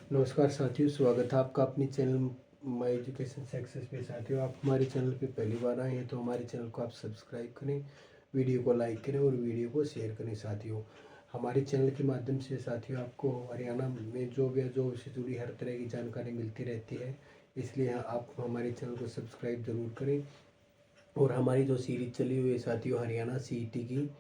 नमस्कार साथियों, स्वागत है आपका अपनी चैनल माय एजुकेशन सक्सेस पे। साथियों, आप हमारे चैनल पे पहली बार आए हैं तो हमारे चैनल को आप सब्सक्राइब करें, वीडियो को लाइक करें और वीडियो को शेयर करें। साथियों, हमारे चैनल के माध्यम से साथियों आपको हरियाणा में जॉब से जुड़ी हर तरह की जानकारी मिलती रहती है, इसलिए आप हमारे चैनल को सब्सक्राइब ज़रूर करें। और हमारी जो सीरीज चली हुई है साथियों हरियाणा सीईटी की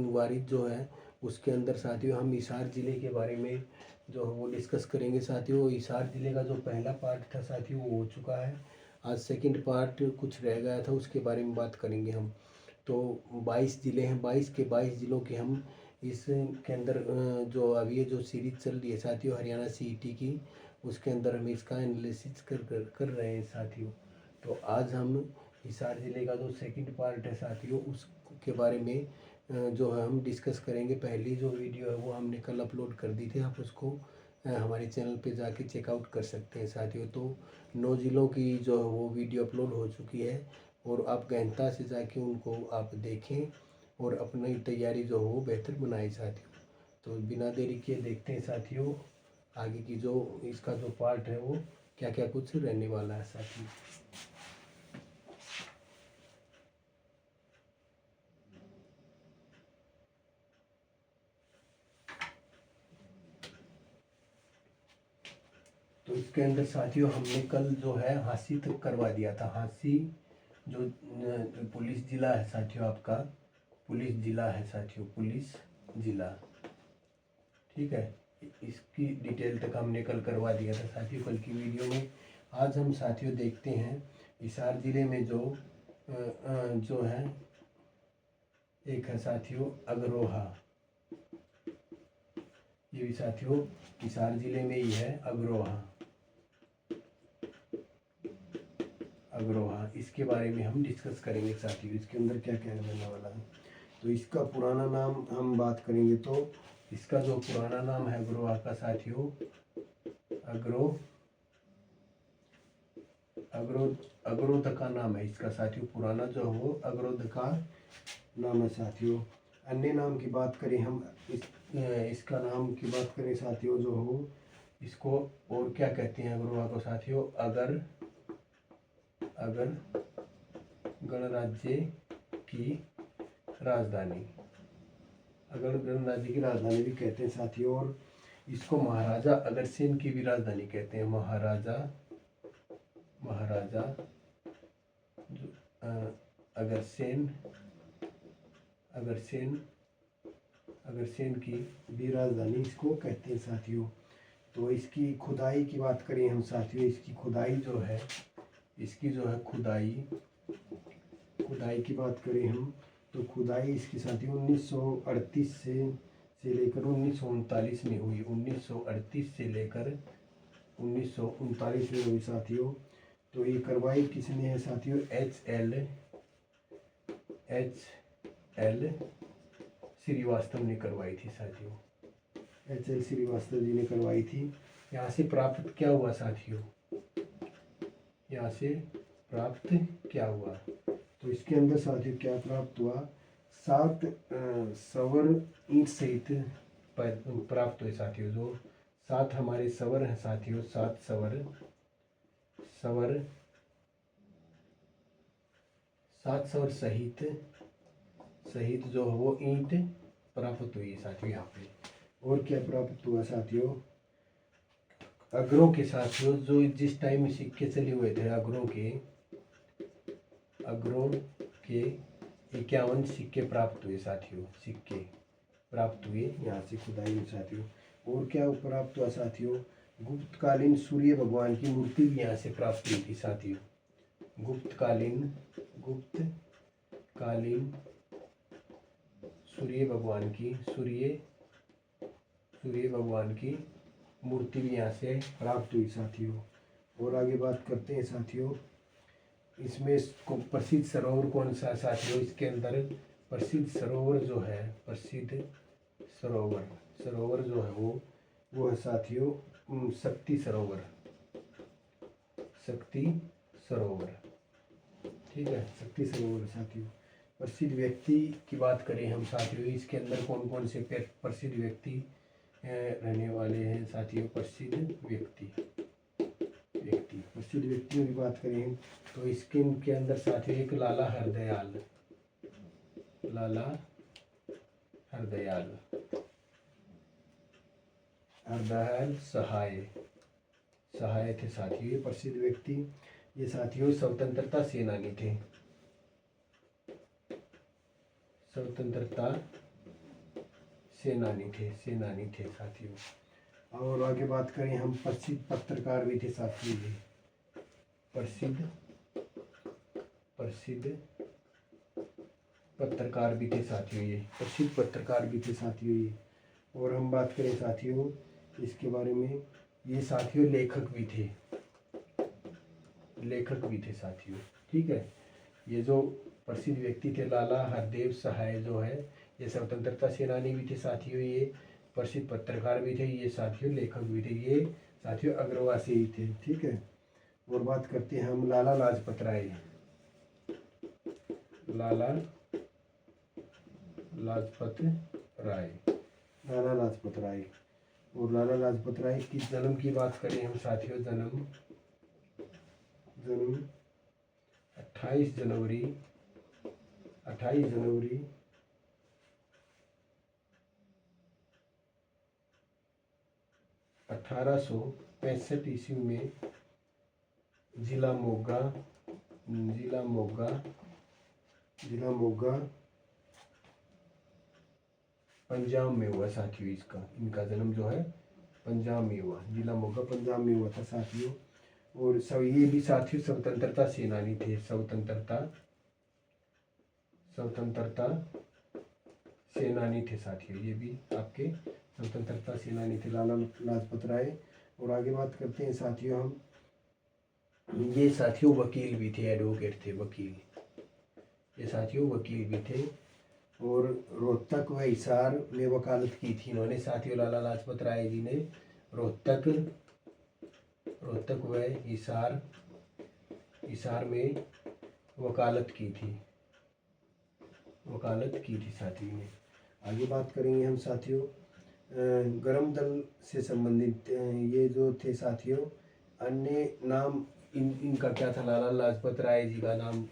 वारिज जो है, उसके अंदर साथियों हम हिसार ज़िले के बारे में जो है वो डिस्कस करेंगे। साथियों, हिसार ज़िले का जो पहला पार्ट था साथियों वो हो चुका है। आज सेकंड पार्ट कुछ रह गया था, उसके बारे में बात करेंगे हम। तो 22 ज़िले हैं, 22 के 22 ज़िलों के हम इसके अंदर जो अभी ये जो सीरीज चल रही है साथियों हरियाणा सीईटी की, उसके अंदर हम इसका एनालिसिस कर रहे हैं साथियों। तो आज हम हिसार ज़िले का जो सेकंड पार्ट है साथियों उसके बारे में जो है हम डिस्कस करेंगे। पहली जो वीडियो है वो हमने कल अपलोड कर दी थी, आप उसको हमारे चैनल पे जाके चेकआउट कर सकते हैं साथियों। तो 9 ज़िलों की जो है वो वीडियो अपलोड हो चुकी है और आप गहनता से जाके उनको आप देखें और अपनी तैयारी जो हो बेहतर बनाएं साथियों। तो बिना देरी किए देखते हैं साथियों आगे की जो इसका जो पार्ट है वो क्या क्या कुछ रहने वाला है साथियों। तो इसके अंदर साथियों हमने कल जो है हांसी तक करवा दिया था। हांसी जो पुलिस जिला है साथियों, आपका पुलिस जिला है साथियों, पुलिस जिला, ठीक है। इसकी डिटेल तक हमने कल करवा दिया था साथियों कल की वीडियो में। आज हम साथियों देखते हैं हिसार जिले में जो है एक है साथियों अगरोहा। ये भी साथियों हिसार जिले में ही है अगरोहा। अग्रोहा, इसके बारे में हम डिस्कस करेंगे साथियों, इसके अंदर क्या क्या रहने वाला है। तो इसका पुराना नाम हम बात करेंगे तो इसका जो पुराना नाम है अग्रोहा का साथियों, अग्रोदका नाम है इसका साथियों। पुराना जो है वो अग्रोदका नाम है साथियों। अन्य नाम की बात करें हम इसका नाम की बात करें साथियों जो हो, इसको और क्या कहते हैं अग्रोहा को साथियों, अगर गणराज्य की राजधानी, अगर गणराज्य की राजधानी भी कहते हैं साथियों। और इसको महाराजा अगरसेन की भी राजधानी कहते हैं। महाराजा अगरसेन की भी राजधानी इसको कहते हैं साथियों। तो इसकी खुदाई की बात करें हम साथियों, इसकी खुदाई जो है खुदाई की बात करें हम तो खुदाई इसकी साथियों 1938 से लेकर 1939 में हुई। 1938 से लेकर 1939 में हुई साथियों। तो ये करवाई किसने है साथियों, एच एल श्रीवास्तव ने करवाई थी साथियों। एच एल श्रीवास्तव जी ने करवाई थी। यहाँ से प्राप्त क्या हुआ साथियों, यहाँ से प्राप्त क्या हुआ, तो इसके अंदर साथियों क्या प्राप्त हुआ, 7 सवर ईंट सहित प्राप्त हुए साथियों। जो 7 हमारे सवर हैं साथियों, 7 सवर 7 सवर सहित जो है वो ईंट प्राप्त हुई है साथियों यहाँ पे। और क्या प्राप्त हुआ साथियों, अगरों के साथियों जो जिस टाइम सिक्के चले हुए थे अगरों के 51 सिक्के प्राप्त हुए साथियों, सिक्के प्राप्त हुए यहाँ से खुदाई में साथियों। और क्या प्राप्त हुआ साथियों, गुप्तकालीन सूर्य भगवान की मूर्ति भी यहाँ से प्राप्त हुई थी साथियों। गुप्तकालीन सूर्य भगवान की मूर्ति भी यहाँ से प्राप्त हुई साथियों। और आगे बात करते हैं साथियों, इसमें प्रसिद्ध सरोवर कौन सा है साथियों, इसके अंदर प्रसिद्ध सरोवर जो है, सरोवर जो है वो है साथियों शक्ति सरोवर, ठीक है, शक्ति सरोवर साथियों। प्रसिद्ध व्यक्ति की बात करें हम साथियों, इसके अंदर कौन कौन से प्रसिद्ध व्यक्ति रहने वाले हैं साथियों प्रसिद्ध व्यक्ति। प्रसिद्ध व्यक्तियों की बात करें तो इसके के अंदर साथियों एक लाला हरदयाल सहाय थे साथियों, ये प्रसिद्ध व्यक्ति। ये साथियों स्वतंत्रता सेनानी थे, सेनानी थे साथियों। और आगे बात करें हम प्रसिद्ध पत्रकार भी थे साथियों। ये प्रसिद्ध पत्रकार भी थे साथियों, ये प्रसिद्ध पत्रकार भी थे साथियों ये। और हम बात करें साथियों इसके बारे में, ये साथियों लेखक भी थे साथियों। ठीक है, ये जो प्रसिद्ध व्यक्ति थे लाला हरदेव सहाय जो है, ये स्वतंत्रता सेनानी भी थे साथियों, ये प्रसिद्ध पत्रकार भी थे, ये साथियों लेखक भी थे, ये साथियों अग्रवासी ही थे। ठीक है, और बात करते हैं हम लाला लाजपत राय। और लाला लाजपत राय की जन्म की बात करें हम साथियों, जन्म 28 जनवरी 1865 ईस्वी में जिला मोगा पंजाब में हुआ साथियों। इनका जन्म जो है पंजाब में हुआ, जिला मोगा पंजाब में हुआ था साथियों। और सब ये भी साथियों स्वतंत्रता सेनानी थे, स्वतंत्रता सेनानी थे साथियों, ये भी आपके स्वतंत्रता सेनानी थे लाला लाजपत राय। और आगे बात करते हैं साथियों हम, ये साथियों वकील भी थे, एडवोकेट थे, वकील। ये साथियों वकील भी थे और रोहतक व हिसार में वकालत की थी इन्होंने साथियों। लाला लाजपत राय जी ने रोहतक व हिसार में वकालत की थी साथियों ने। आगे बात करेंगे हम साथियों गरम दल से संबंधित ये जो थे साथियों, अन्य नाम इनका क्या था, लाला लाजपत राय जी का नाम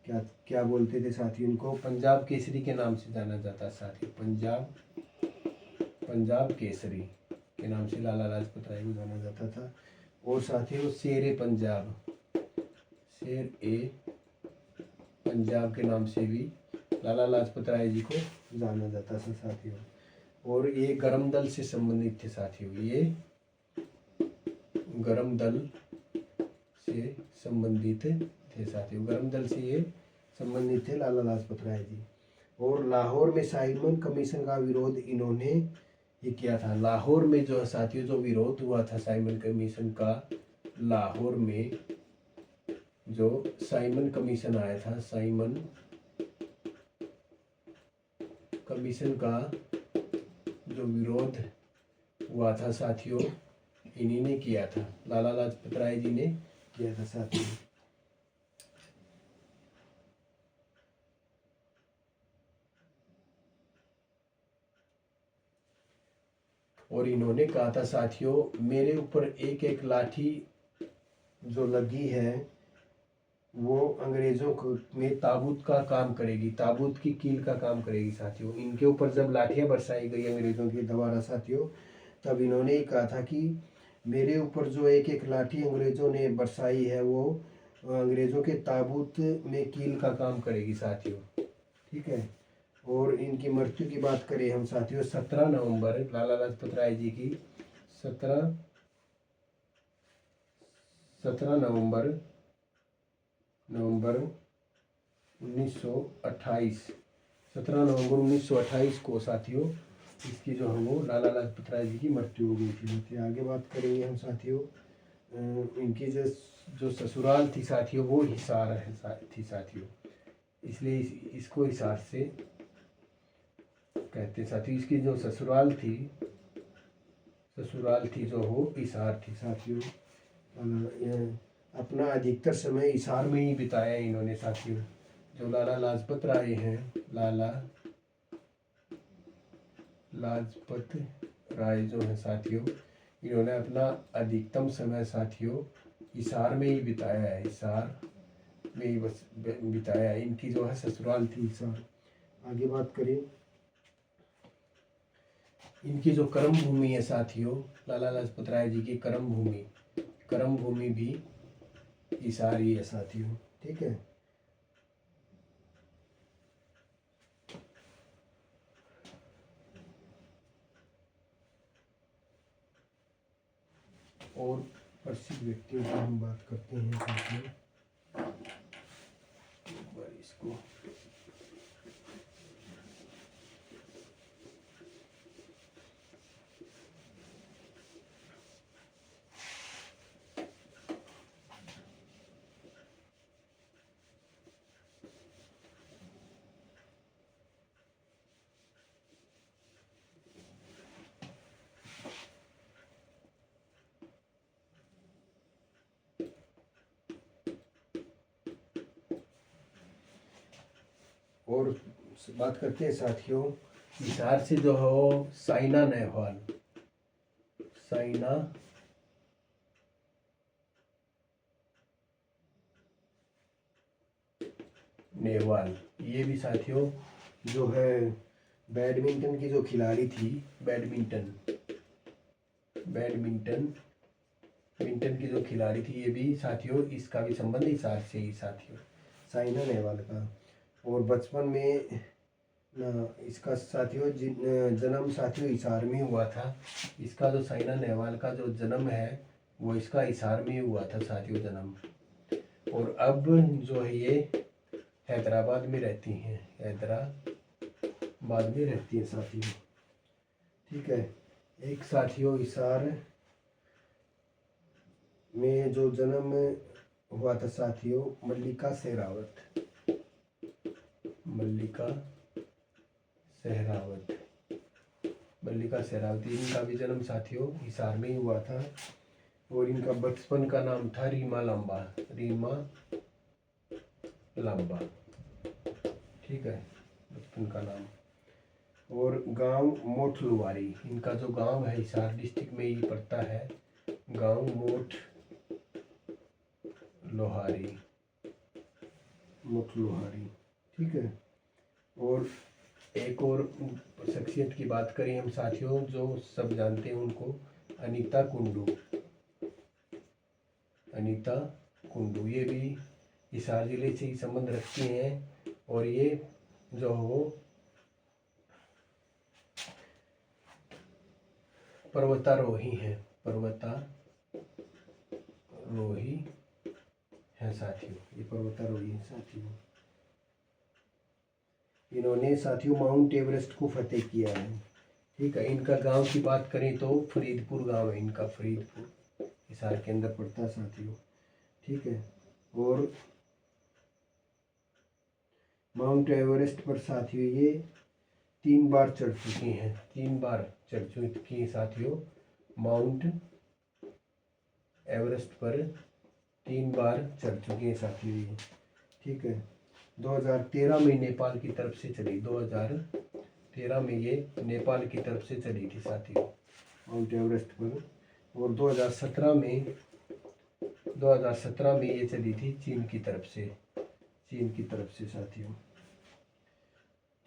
क्या बोलते थे साथियों, इनको पंजाब केसरी के नाम से जाना जाता साथियों। पंजाब केसरी के नाम से लाला लाजपत राय को जाना जाता था। और साथियों शेर पंजाब के नाम से भी लाला लाजपत राय जी को जाना जाता था साथियों। और ये गरम दल से संबंधित थे साथियों, ये गरम दल से संबंधित थे साथियों, गरम दल से ये संबंधित थे लाला लाजपत राय जी। और लाहौर में साइमन कमीशन का विरोध इन्होंने ही किया था। लाहौर में जो साथियों जो विरोध हुआ था साइमन कमीशन का, लाहौर में जो साइमन कमीशन आया था, साइमन कमीशन का जो विरोध हुआ था साथियों, इन्हीं ने किया था, लाला लाजपत राय जी ने किया था साथियों। और इन्होंने कहा था साथियों, मेरे ऊपर एक एक लाठी जो लगी है वो अंग्रेजों को में ताबूत का काम करेगी, ताबूत की कील का काम करेगी साथियों। इनके ऊपर जब लाठियां बरसाई गई अंग्रेजों के द्वारा साथियों, तब इन्होंने ही कहा था कि मेरे ऊपर जो एक एक लाठी अंग्रेजों ने बरसाई है वो अंग्रेजों के ताबूत में कील का काम करेगी साथियों। ठीक है, और इनकी मृत्यु की बात करें हम साथियों, 17 नवंबर लाला लाजपत राय जी की 17 नवंबर 1928 17 नवंबर 1928 को साथियों इसकी जो है वो लाला लाजपत राय जी की मृत्यु हो गई थी। आगे बात करेंगे हम साथियों, इनकी जो ससुराल थी साथियों वो हिसार थी साथियों, इसलिए इसको हिसार से कहते साथियों। इसकी जो ससुराल थी जो हो हिसार थी साथियों। अपना अधिकतर समय हिसार में ही बिताया इन्होंने साथियों। जो लाला लाजपत राय हैं, लाला लाजपत राय जो है साथियों, इन्होंने अपना अधिकतम समय साथियों हिसार में ही बिताया है, हिसार में ही बस बिताया है। इनकी जो है ससुराल थी हिसार। आगे बात करें, इनकी जो कर्म भूमि है साथियों, लाला लाजपत राय जी की कर्म भूमि भी हिसार ही है साथियों। ठीक है, और प्रसिद्ध व्यक्तियों की हम बात करते हैं साथियों। एक बार इसको और बात करते हैं साथियों, हिसार से जो है वो साइना नेहवाल, ये भी साथियों जो है बैडमिंटन की जो खिलाड़ी थी, बैडमिंटन की जो खिलाड़ी थी, ये भी साथियों, इसका भी संबंध हिसार से ही साथियों, साइना नेहवाल का। और बचपन में इसका साथियों जन्म साथियों हिसार में हुआ था। इसका जो साइना नेहवाल का जो जन्म है वो इसका हिसार में हुआ था साथियों जन्म। और अब जो है ये हैदराबाद में रहती हैं, साथियों। ठीक है, एक साथियों हिसार में जो जन्म हुआ था साथियों, मल्लिका सहरावत, इनका भी जन्म साथियों हिसार में ही हुआ था। और इनका बचपन का नाम था रीमा लांबा। ठीक है, बचपन का नाम। और गांव मोठलुहारी, इनका जो गांव है हिसार डिस्ट्रिक्ट में ही पड़ता है, गांव मोठलुहारी। ठीक है, और एक और शख्सियत की बात करें हम साथियों, जो सब जानते हैं उनको, अनीता कुंडू, ये भी हिसार जिले से ही संबंध रखती हैं। और ये जो हो पर्वतारोही हैं साथियों, ये पर्वतारोही हैं साथियों। इन्होंने साथियों माउंट एवरेस्ट को फतेह किया है। ठीक है, इनका गांव की बात करें तो फरीदपुर गांव है इनका, फरीदपुर हिसार के अंदर पड़ता है साथियों। ठीक है, और माउंट एवरेस्ट पर साथियों ये 3 बार चढ़ चुकी हैं साथियों। माउंट एवरेस्ट पर 3 बार चढ़ चुकी हैं साथियों ये। ठीक है, 2013 में नेपाल की तरफ से चली, 2013 में ये नेपाल की तरफ से चली थी साथियों माउंट एवरेस्ट पर। और 2017 में ये चली थी चीन की तरफ से साथियों।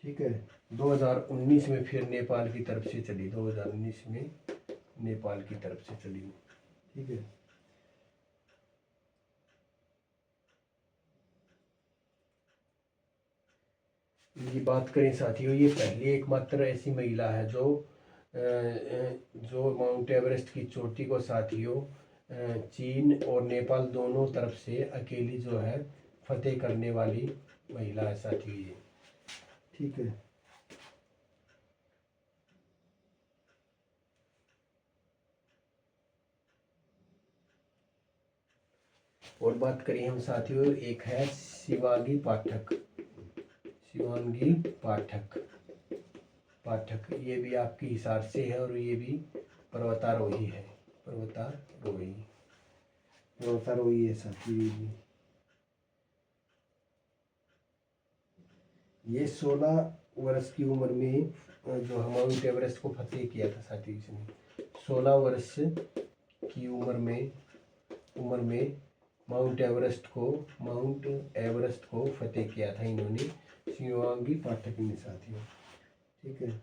ठीक है, 2019 में फिर नेपाल की तरफ से चली, 2019 में नेपाल की तरफ से चली। ठीक है, इनकी बात करें साथियों, ये पहली एकमात्र ऐसी महिला है जो माउंट एवरेस्ट की चोटी को साथियों चीन और नेपाल दोनों तरफ से अकेली जो है फतेह करने वाली महिला है साथियों ये। ठीक है, और बात करें हम साथियों, एक है शिवांगी पाठक, ये भी आपकी हिसार से है। और ये भी पर्वतारोही है, पर्वतारोही है साथियों ये भी। ये 16 वर्ष की उम्र में जो माउंट एवरेस्ट को फतेह किया था साथियों इसने। 16 वर्ष की उम्र में माउंट एवरेस्ट को फतेह किया था इन्होंने, शिवांगी पाठक ने साथियों। ठीक है,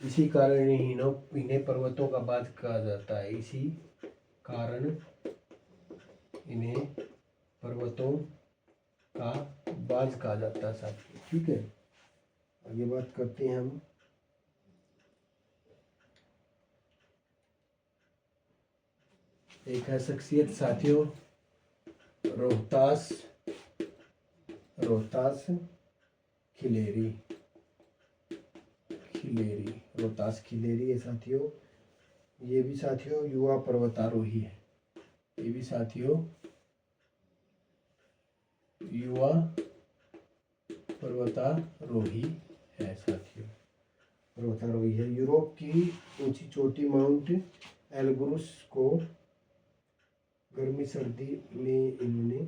इसी कारण इन्हें पर्वतों का बाज कहा जाता है। इसी कारण इन्हें पर्वतों का बाज कहा जाता है साथियों। ठीक है, आगे बात करते हैं हम। एक है शख्सियत साथियों, रोहतास खिलेरी रोहतास खिलेरी है साथियों। ये भी साथियों युवा पर्वतारोही है। ये भी साथियों युवा पर्वतारोही है साथियों, पर्वतारोही है। यूरोप की ऊंची चोटी माउंट एल्ब्रुस को गर्मी सर्दी में इन्होंने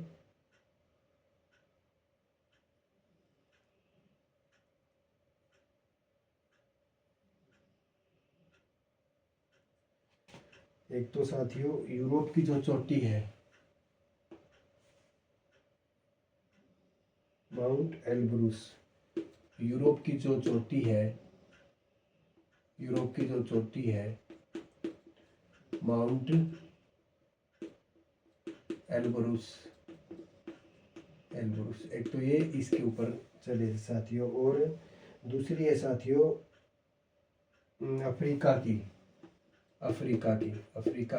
एक तो साथियों यूरोप की जो चोटी है माउंट एल्ब्रुस, यूरोप की जो चोटी है माउंट एल्ब्रुस, एक तो ये इसके ऊपर चले साथियों। और दूसरी है साथियों अफ्रीका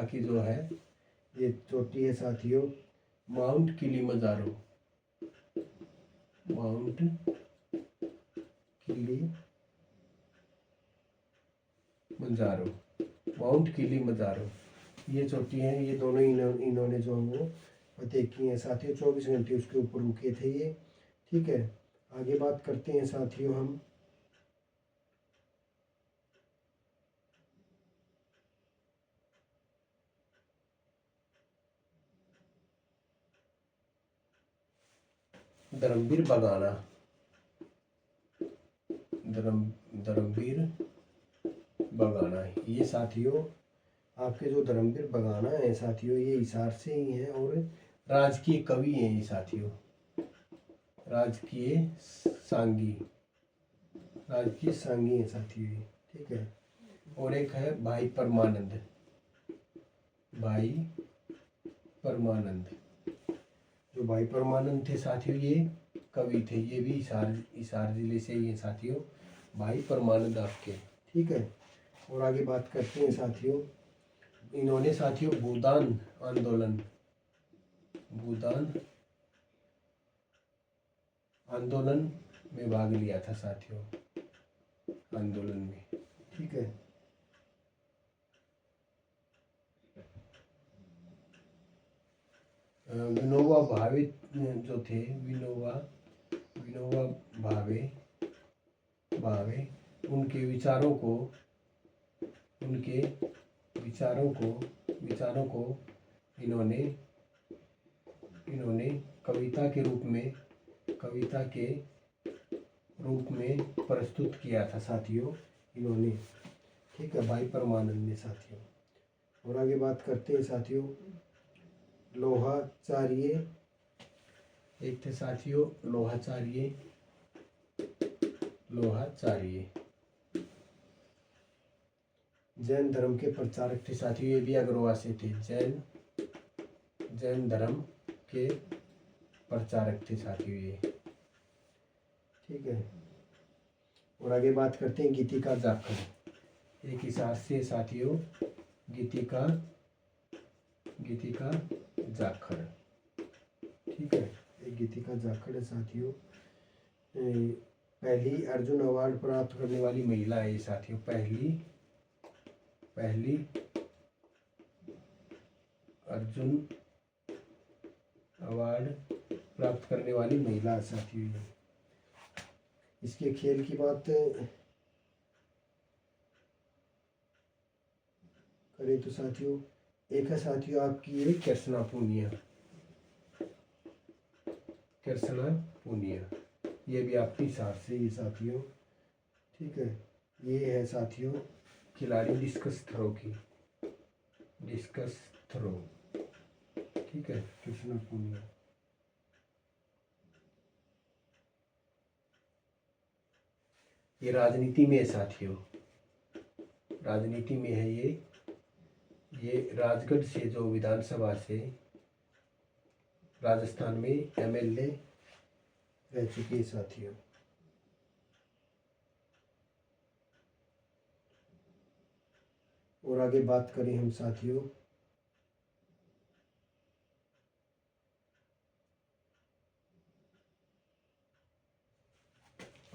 की जो है ये चोटी है साथियों माउंट किलिमंजारो, ये चोटी है। ये दोनों इन्होंने जो वो फतेह की है साथियों। 24 घंटे उसके ऊपर रुके थे ये। ठीक है, आगे बात करते हैं साथियों हम। धर्मवीर बगाना ये साथियों आपके जो धर्मवीर बगाना है साथियों, ये हिसार से ही है और राजकीय कवि हैं ये साथियों, राजकीय सांगी है साथियों। ठीक है, और एक है भाई परमानंद, जो भाई परमानंद थे साथियों ये कवि थे। ये भी हिसार जिले से ही है साथियों, भाई परमानंद आपके। ठीक है, और आगे बात करते हैं साथियों। इन्होंने साथियों भूदान आंदोलन में भाग लिया था साथियों, आंदोलन में। ठीक है, विनोबा भावे जो थे, विनोबा भावे उनके विचारों को इन्होंने कविता के रूप में प्रस्तुत किया था साथियों इन्होंने। ठीक है, भाई परमानंद ने साथियों। और आगे बात करते हैं साथियों लोहाचार्य, एक थे साथियों लोहाचार्य जैन धर्म के प्रचारक थे साथियों। ये भी अग्रवा से थे, जैन धर्म के प्रचारक थे साथियों ये। ठीक है, और आगे बात करते हैं गीतिका जाखड़, एक हिसार से साथियों गीतिका जाखड़। ठीक है, एक गीतिका जाखड़ है साथियों। पहली अर्जुन अवार्ड प्राप्त करने वाली महिला है साथियों, पहली अर्जुन अवार्ड प्राप्त करने वाली महिला साथियों ये। इसके खेल की बात करें तो साथियों एक है साथियों आपकी ये कृष्णा पूनिया, कृष्णा पूनिया, ये भी आपकी हिसार से ही साथियों। ठीक है, ये है साथियों खिलाड़ी डिस्कस थ्रो की, डिस्कस थ्रो। ठीक है, कृष्णा पूनिया। ये राजनीति में है साथियों, राजनीति में है ये राजगढ़ से जो विधानसभा से राजस्थान में एमएलए रह चुके हैं साथियों। और आगे बात करें हम साथियों,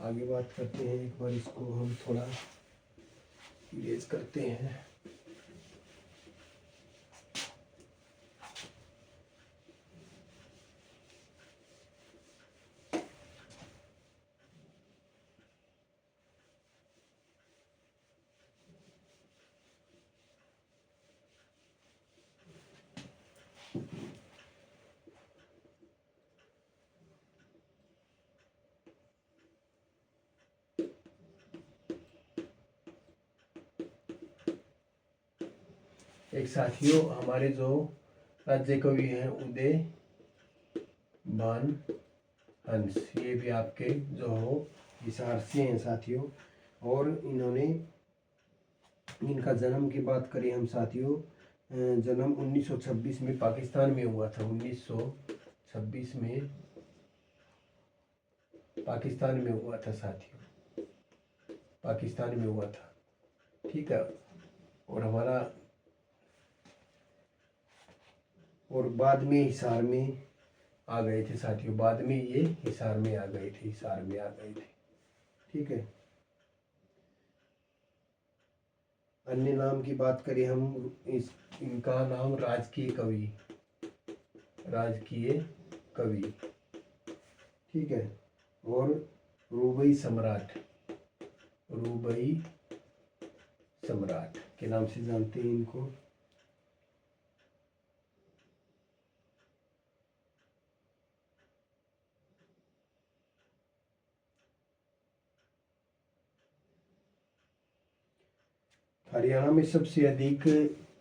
आगे बात करते हैं, एक बार इसको हम थोड़ा इरेज करते हैं। एक साथियों हमारे जो राज्य कवि हैं उदय भान हंस, ये भी आपके जो हो हिसार से हैं साथियों। और इन्होंने, इनका जन्म की बात करें हम साथियों, जन्म 1926 में पाकिस्तान में हुआ था। 1926 में पाकिस्तान में हुआ था साथियों, पाकिस्तान में हुआ था। ठीक है, और हमारा, और बाद में हिसार में आ गए थे साथियों, बाद में ये हिसार में आ गए थे, हिसार में आ गए थे। ठीक है, अन्य नाम की बात करें हम, इनका नाम राजकीय कवि, राजकीय कवि। ठीक है, और रूबई सम्राट, रूबई सम्राट के नाम से जानते हैं इनको। हरियाणा में सबसे अधिक,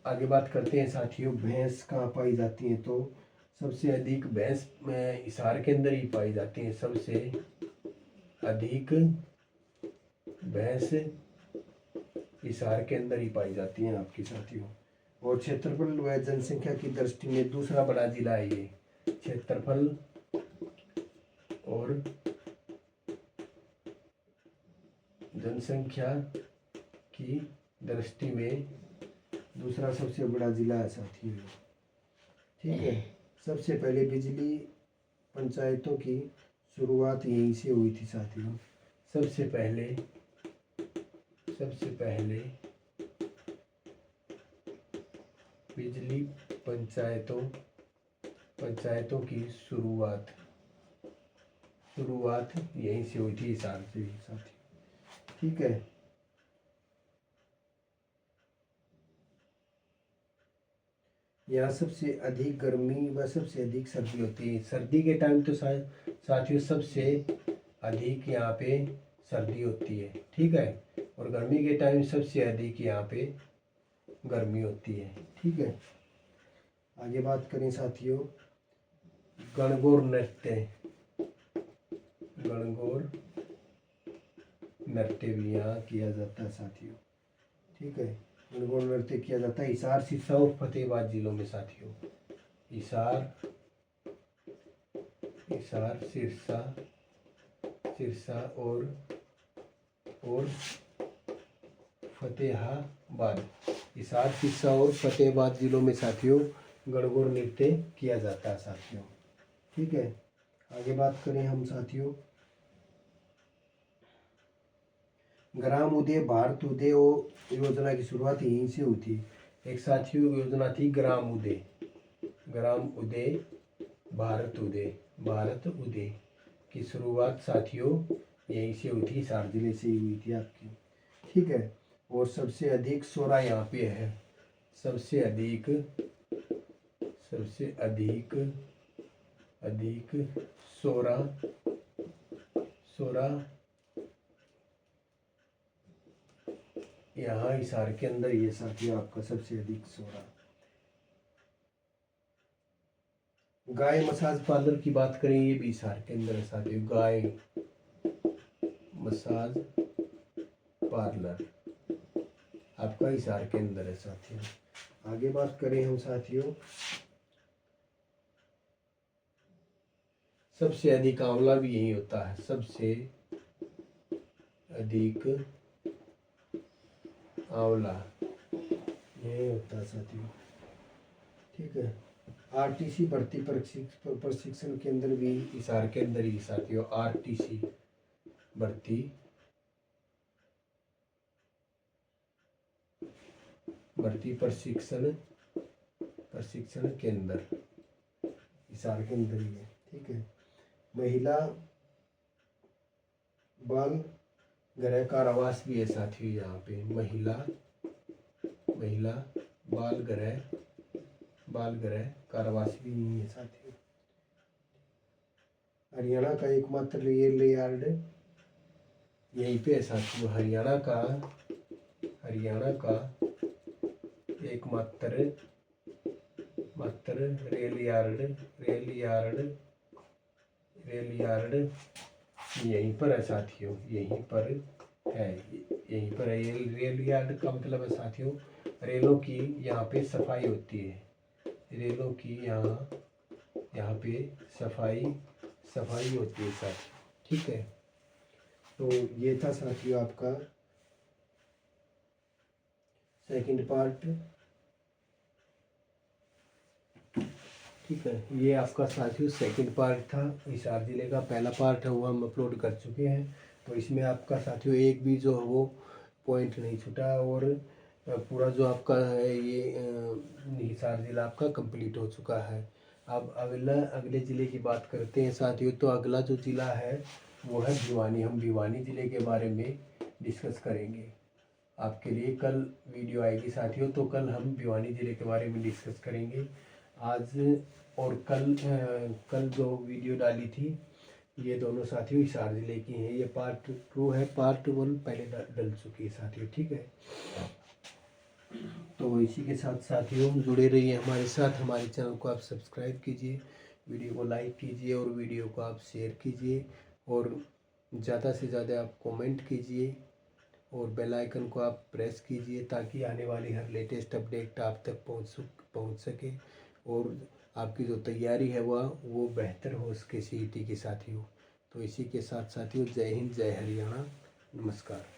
आगे बात करते हैं साथियों, भैंस कहाँ पाई जाती हैं, तो सबसे अधिक भैंस में हिसार के अंदर ही पाई जाती हैं। सबसे अधिक भैंस हिसार के अंदर ही पाई जाती हैं आपके साथियों। और क्षेत्रफल व जनसंख्या की दृष्टि में दूसरा बड़ा जिला है ये, क्षेत्रफल और जनसंख्या की दृष्टि में दूसरा सबसे बड़ा जिला है साथियों। ठीक है, सबसे पहले बिजली पंचायतों की शुरुआत यहीं से हुई थी साथियों। सबसे पहले बिजली पंचायतों की शुरुआत यहीं से हुई थी, हिसार से साथियों। ठीक है, यहाँ सबसे अधिक गर्मी व सबसे अधिक सर्दी होती है। सर्दी के टाइम तो साथियों सबसे अधिक यहाँ पे सर्दी होती है। ठीक है, और गर्मी के टाइम सबसे अधिक यहाँ पे गर्मी होती है। ठीक है, आगे बात करें साथियों, गणगौर नृत्य, गणगौर नृत्य भी यहाँ किया जाता है साथियों। ठीक है, गणगौर नृत्य किया जाता है हिसार, सिरसा और फतेहाबाद जिलों में साथियों। हिसार, सिरसा और फतेहाबाद, हिसार, सिरसा और फतेहाबाद जिलों में साथियों गणगौर नृत्य किया जाता है साथियों। ठीक है, आगे बात करें हम साथियों, ग्राम उदय भारत उदय योजना की शुरुआत यहीं से हुई थी। एक साथियों योजना थी ग्राम उदय भारत उदय की शुरुआत साथियों यहीं से हुई थी, हिसार जिले से ही हुई थी आपकी। ठीक है, और सबसे अधिक सोरा यहाँ पे है, सबसे अधिक अधिक 16 16 यहाँ हिसार के अंदर ये साथियों आपका सबसे अधिक 16। गाय मसाज पार्लर की बात करें, ये भी हिसार के अंदर है साथियों, गाय मसाज पार्लर आपका हिसार के अंदर है साथियों। आगे बात करें हम साथियों, सबसे अधिक आंवला भी यही होता है, सबसे अधिक आंवला यही होता है साथियों, ठीक है। आरटीसी भर्ती प्रशिक्षण केंद्र भी हिसार के अंदर ही साथियों, आरटीसी भर्ती प्रशिक्षण केंद्र हिसार के अंदर ही है, ठीक है। महिला बाल गृह कारावास भी है साथियों, यहाँ पे महिला बाल गृह कारावास भी नहीं है साथियों। हरियाणा का एकमात्र रेल यार्ड यहीं पे है साथियों, हरियाणा का एकमात्र रेल यार्ड यहीं पर है साथियों, यहीं पर है। रेल यार्ड का मतलब है साथियों, रेलों की यहाँ पे सफाई होती है, रेलों की यहाँ पे सफाई होती है साथियों, ठीक है। तो ये था साथियों आपका सेकंड पार्ट, ठीक है। ये आपका साथियों सेकंड पार्ट था। हिसार जिले का पहला पार्ट है वो हम अपलोड कर चुके हैं, तो इसमें आपका साथियों एक भी जो है वो पॉइंट नहीं छूटा, और पूरा जो आपका है ये हिसार जिला आपका कंप्लीट हो चुका है। अब अगले ज़िले की बात करते हैं साथियों, तो अगला जो ज़िला है वो है भिवानी। हम भिवानी ज़िले के बारे में डिस्कस करेंगे, आपके लिए कल वीडियो आएगी साथियों, तो कल हम भिवानी ज़िले के बारे में डिस्कस करेंगे। आज और कल जो वीडियो डाली थी ये दोनों साथियों हिसार ज़िले की हैं, ये पार्ट 2 है, पार्ट 1 पहले डल चुकी है साथियों, ठीक है। तो इसी के साथ साथियों जुड़े रहिए हमारे साथ, हमारे चैनल को आप सब्सक्राइब कीजिए, वीडियो को लाइक कीजिए और वीडियो को आप शेयर कीजिए, और ज़्यादा से ज़्यादा आप कमेंट कीजिए, और बेल आइकन को आप प्रेस कीजिए ताकि आने वाली हर लेटेस्ट अपडेट आप तक पहुंच सके, और आपकी जो तैयारी है वो बेहतर हो सके सीईटी के साथियों। तो इसी के साथ साथियों जय हिंद, जय हरियाणा, नमस्कार।